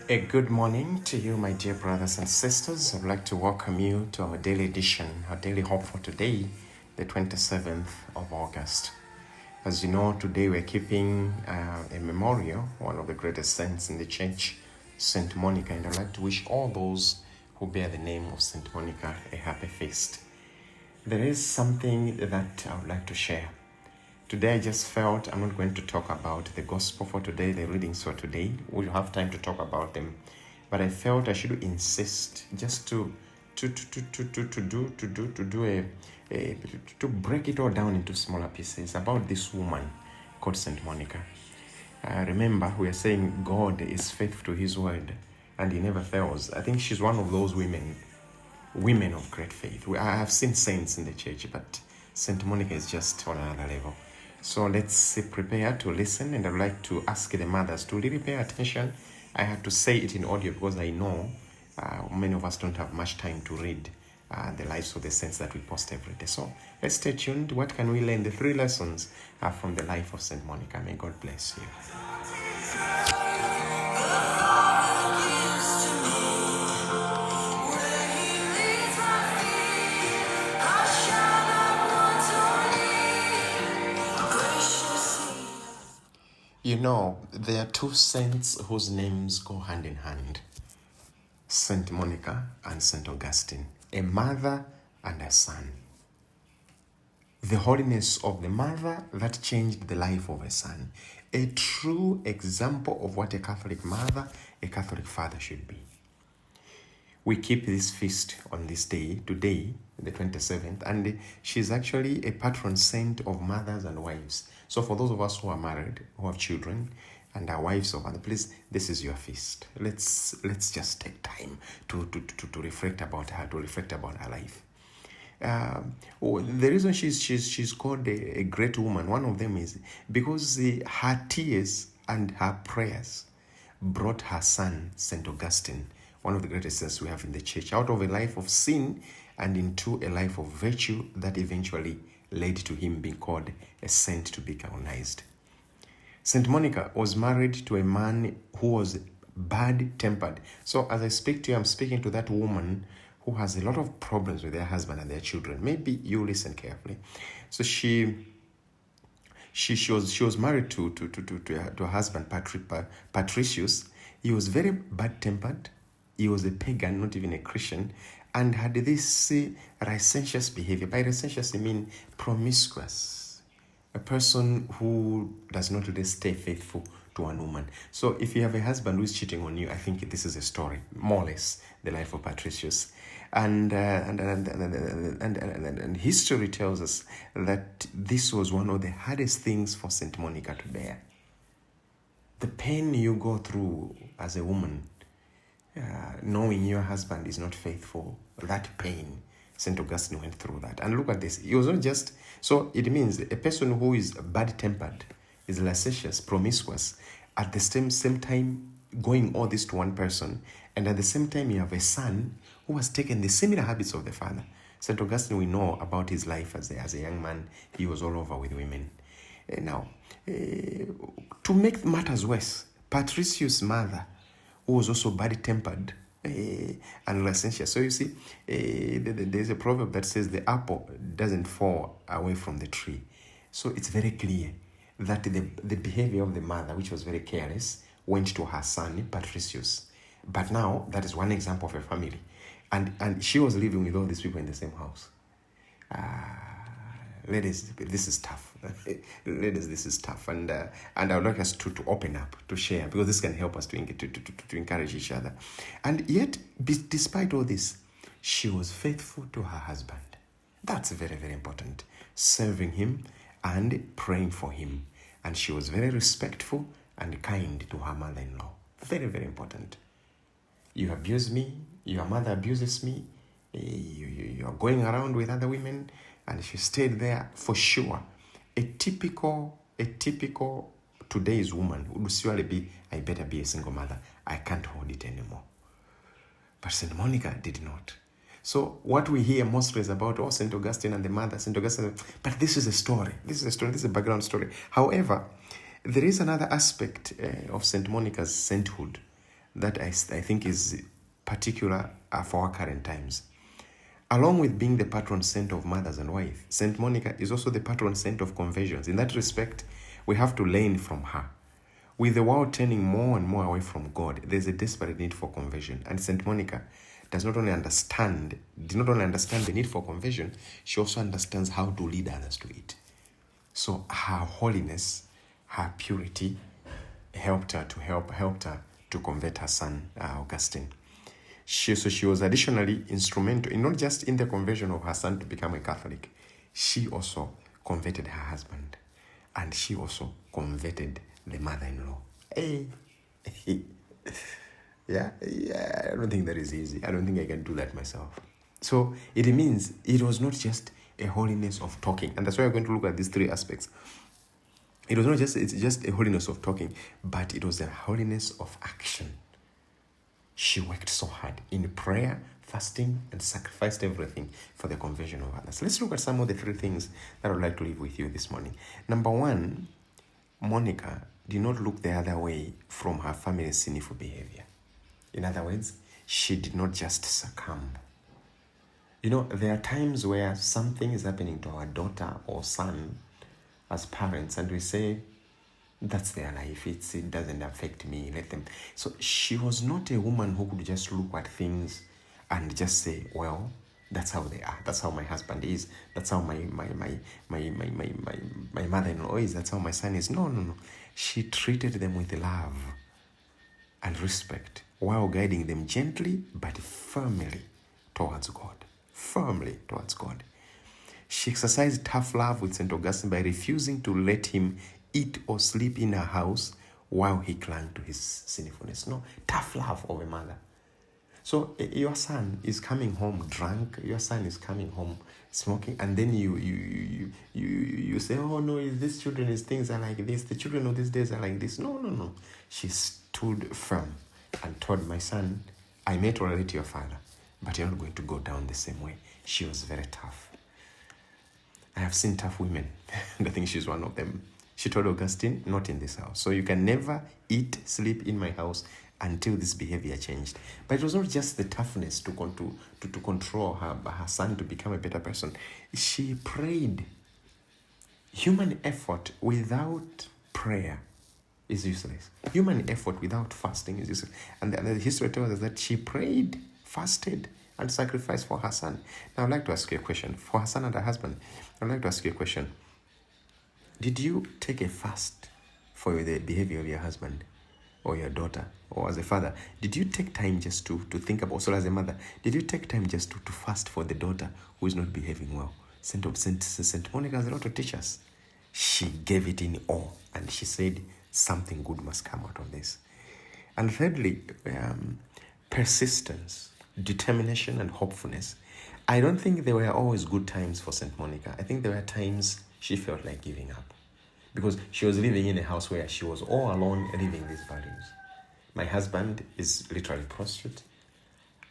A good morning to you, my dear brothers and sisters. I'd like to welcome you to our daily edition, our daily hope for today, the 27th of August. As you know, today we're keeping a memorial, one of the greatest saints in the church, Saint Monica, and I'd like to wish all those who bear the name of Saint Monica a happy feast. There is something that I would like to share. Today I just felt I'm not going to talk about the gospel for today, the readings for today. We'll have time to talk about them. But I felt I should insist just to break it all down into smaller pieces about this woman called Saint Monica. Remember, we are saying God is faithful to his word and he never fails. I think she's one of those women of great faith. I have seen saints in the church, but Saint Monica is just on another level. So let's prepare to listen, and I'd like to ask the mothers to really pay attention. I had to say it in audio because I know many of us don't have much time to read the lives of the saints that we post every day. So let's stay tuned. What can we learn? The 3 lessons from the life of Saint Monica. May God bless you. You know, there are 2 saints whose names go hand in hand. Saint Monica and Saint Augustine. A mother and a son. The holiness of the mother that changed the life of a son. A true example of what a Catholic mother, a Catholic father should be. We keep this feast on this day, today, the 27th, and she's actually a patron saint of mothers and wives. So for those of us who are married, who have children, and are wives of others, please, this is your feast. Let's just take time to reflect about her, to reflect about her life. The reason she's called a great woman, one of them is because her tears and her prayers brought her son, Saint Augustine, one of the greatest saints we have in the church, out of a life of sin and into a life of virtue that eventually led to him being called a saint to be canonized. Saint Monica was married to a man who was bad-tempered. So as I speak to you, I'm speaking to that woman who has a lot of problems with their husband and their children. Maybe you listen carefully. So she was married to her husband, Patricius. He was very bad-tempered. He was a pagan, not even a Christian, and had this licentious behavior. By licentious, I mean promiscuous. A person who does not really stay faithful to one woman. So if you have a husband who is cheating on you, I think this is a story, more or less, the life of Patricius. And history tells us that this was one of the hardest things for Saint Monica to bear. The pain you go through as a woman, knowing your husband is not faithful, that pain, St. Augustine went through that. And look at this. He was not just, so it means a person who is bad-tempered, is licentious, promiscuous, at the same time going all this to one person, and at the same time you have a son who has taken the similar habits of the father. St. Augustine, we know about his life as a young man. He was all over with women. Now, to make matters worse, Patricius' mother, who was also bad-tempered and licentious. So you see, there's a proverb that says the apple doesn't fall away from the tree. So it's very clear that the behavior of the mother, which was very careless, went to her son, Patricius. But now, that is one example of a family. And she was living with all these people in the same house. Ladies, this is tough. Ladies, this is tough. And I would like us to open up, to share, because this can help us to encourage each other. And yet, despite all this, she was faithful to her husband. That's very, very important. Serving him and praying for him. And she was very respectful and kind to her mother-in-law. Very, very important. You abuse me, your mother abuses me, you're going around with other women, and she stayed there for sure. A typical today's woman would surely be, I better be a single mother. I can't hold it anymore. But St. Monica did not. So what we hear mostly is about, St. Augustine and the mother, St. Augustine. But this is a story. This is a background story. However, there is another aspect of St. Monica's sainthood that I think is particular for our current times. Along with being the patron saint of mothers and wives, Saint Monica is also the patron saint of conversions. In that respect, we have to learn from her. With the world turning more and more away from God, there's a desperate need for conversion. And Saint Monica did not only understand the need for conversion, she also understands how to lead others to it. So her holiness, her purity, helped her to convert her son, Augustine. She was additionally instrumental in not just in the conversion of her son to become a Catholic. She also converted her husband, and she also converted the mother-in-law. Hey. Yeah, I don't think that is easy. I don't think I can do that myself. So it means it was not just a holiness of talking, and that's why we're going to look at these three aspects. It was not just a holiness of talking, but it was a holiness of action. She worked so hard in prayer, fasting, and sacrificed everything for the conversion of others. Let's look at some of the three things that I would like to leave with you this morning. Number one, Monica did not look the other way from her family's sinful behavior. In other words, she did not just succumb. There are times where something is happening to our daughter or son as parents, and we say, that's their life. It doesn't affect me. Let them. So she was not a woman who could just look at things and just say, well, that's how they are. That's how my husband is. That's how my mother-in-law is. That's how my son is. No. She treated them with love and respect while guiding them gently but firmly towards God. Firmly towards God. She exercised tough love with St. Augustine by refusing to let him eat or sleep in her house while he clung to his sinfulness. No, tough love of a mother. So your son is coming home drunk, your son is coming home smoking, and then you say, oh no, these children's things are like this, the children of these days are like this. No. She stood firm and told my son, I may tolerate your father, but you're not going to go down the same way. She was very tough. I have seen tough women, and I think she's one of them. She told Augustine, not in this house. So you can never eat, sleep in my house until this behavior changed. But it was not just the toughness to control her son to become a better person. She prayed. Human effort without prayer is useless. Human effort without fasting is useless. And the history tells us that she prayed, fasted, and sacrificed for her son. Now I'd like to ask you a question. For her son and her husband, I'd like to ask you a question. Did you take a fast for the behavior of your husband or your daughter, or as a father? Did you take time just to think about, also as a mother, did you take time just to fast for the daughter who is not behaving well? Saint Monica has a lot to teach us. She gave it in awe, and she said something good must come out of this. And thirdly, persistence, determination, and hopefulness. I don't think there were always good times for Saint Monica. I think there were times she felt like giving up, because she was living in a house where she was all alone living these values. My husband is literally prostrate.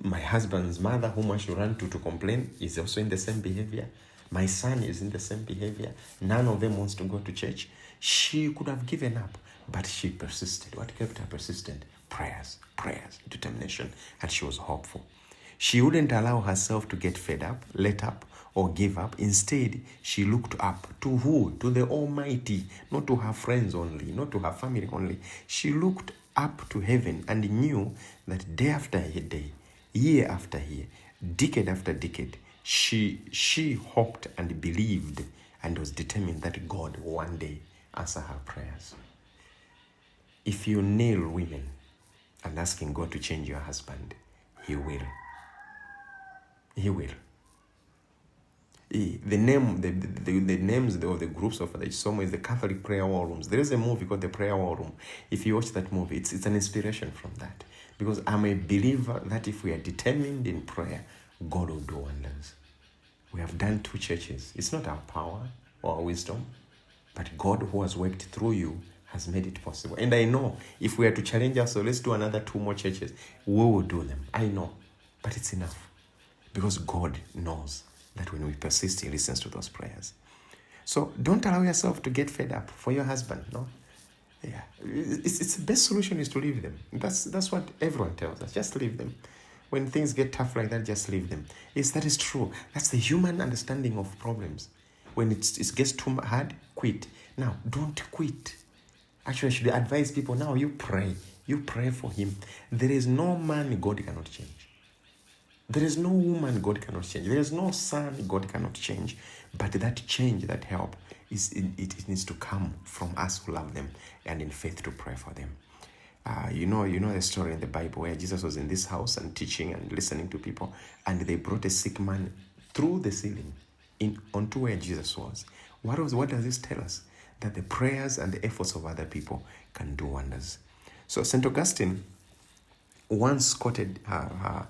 My husband's mother, whom I should run to complain, is also in the same behavior. My son is in the same behavior. None of them wants to go to church. She could have given up, but she persisted. What kept her persistent? Prayers, determination, and she was hopeful. She wouldn't allow herself to get fed up, let up, or give up. Instead, she looked up to who? To the Almighty, not to her friends only, not to her family only. She looked up to heaven and knew that day after day, year after year, decade after decade, she hoped and believed and was determined that God will one day answer her prayers. If you nail women and asking God to change your husband, He will. He will. The names of the groups of the Chisomo is the Catholic Prayer War Rooms. There is a movie called The Prayer War Room. If you watch that movie, it's an inspiration from that. Because I'm a believer that if we are determined in prayer, God will do wonders. We have done 2 churches. It's not our power or our wisdom, but God who has worked through you has made it possible. And I know if we are to challenge ourselves, let's do another 2 more churches, we will do them. I know, but it's enough. Because God knows that when we persist, He listens to those prayers. So don't allow yourself to get fed up for your husband, no? Yeah, it's the best solution is to leave them. That's what everyone tells us. Just leave them. When things get tough like that, just leave them. Yes, that is true. That's the human understanding of problems. When it gets too hard, quit. Now, don't quit. Actually, I should advise people now, you pray. You pray for him. There is no man God cannot change. There is no woman God cannot change. There is no son God cannot change. But that change, that help, it needs to come from us who love them and in faith to pray for them. You know the story in the Bible where Jesus was in this house and teaching and listening to people, and they brought a sick man through the ceiling onto where Jesus was. What does this tell us? That the prayers and the efforts of other people can do wonders. So St. Augustine once quoted her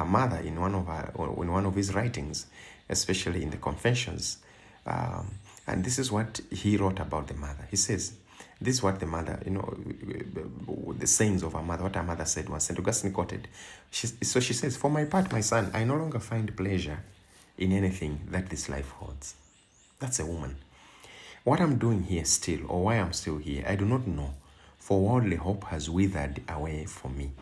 mother in one of his writings, especially in the Confessions, and this is what he wrote about the mother. He says, this is what the mother, the sayings of her mother, what her mother said was, St. Augustine quoted. So she says, "For my part, my son, I no longer find pleasure in anything that this life holds." That's a woman. What I'm doing here still, or why I'm still here, I do not know, for worldly hope has withered away from me.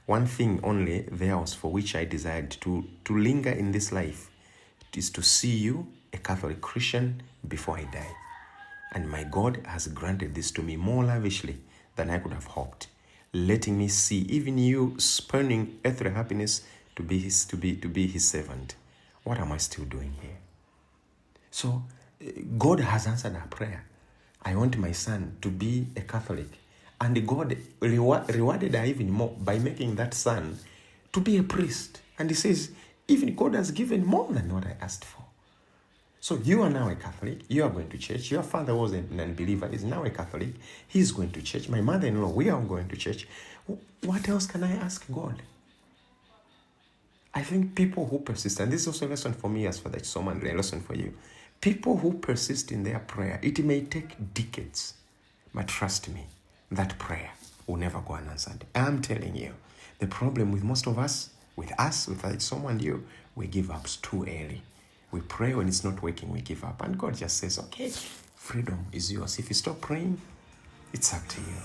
One thing only there was for which I desired to linger in this life. It is to see you, a Catholic Christian, before I die. And my God has granted this to me more lavishly than I could have hoped, letting me see even you spurning earthly happiness to be his servant. What am I still doing here? So God has answered our prayer. I want my son to be a Catholic. And God rewarded her even more by making that son to be a priest. And he says, even God has given more than what I asked for. So you are now a Catholic. You are going to church. Your father was an unbeliever. He's now a Catholic. He's going to church. My mother-in-law, we are going to church. What else can I ask God? I think people who persist, and this is also a lesson for me as for the Chisomo, and a lesson for you. People who persist in their prayer, it may take decades, but trust me, that prayer will never go unanswered. I'm telling you, the problem with most of us, with Chisomo and you, we give up too early. We pray when it's not working, we give up. And God just says, okay, freedom is yours. If you stop praying, it's up to you.